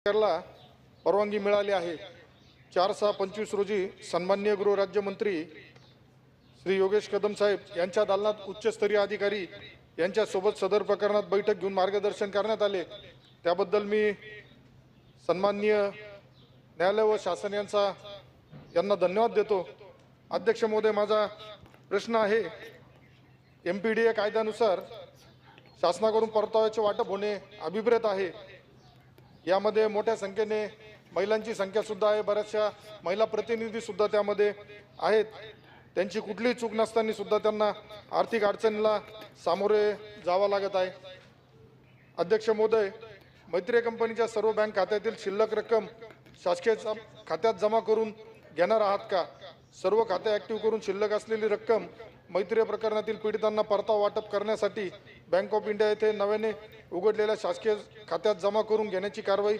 ला परवानगी मिळाली आहे। 4/6/25 रोजी सन्माननीय गृहराज्यमंत्री श्री योगेश कदम साहेब यांच्या दालनात उच्चस्तरीय अधिकारी यांच्यासोबत सदर प्रकरणात बैठक घेऊन मार्गदर्शन करण्यात आले। त्याबद्दल मी सन्माननीय न्यायालय व शासन यांना धन्यवाद देतो। अध्यक्ष महोदय, माझा प्रश्न आहे, MPDA कायद्यानुसार शासनाकडून परताव्याचे वाटप होणे अभिप्रेत आहे। यामध्ये मोठ्या संख्येने महिलांची संख्या सुद्धा आहे, बऱ्याचशा महिला प्रतिनिधी सुद्धा त्यामध्ये आहेत। त्यांची कुठलीही चूक नसताना सुद्धा त्यांना आर्थिक अडचणीला सामोरे जावं लागत आहे। अध्यक्ष महोदय, मैत्री कंपनीच्या सर्व बँक खात्यातील शिल्लक रक्कम शासकीय खात्यात जमा करून घेणार आहात का? सर्व खाते ॲक्टिव्ह करून शिल्लक असलेली रक्कम मैत्री प्रकरणातील पीडितांना परतावा वाटप करण्यासाठी बँक ऑफ इंडिया येथे नव्याने उघडलेल्या शासकीय खात्यात जमा करून घेण्याची कारवाई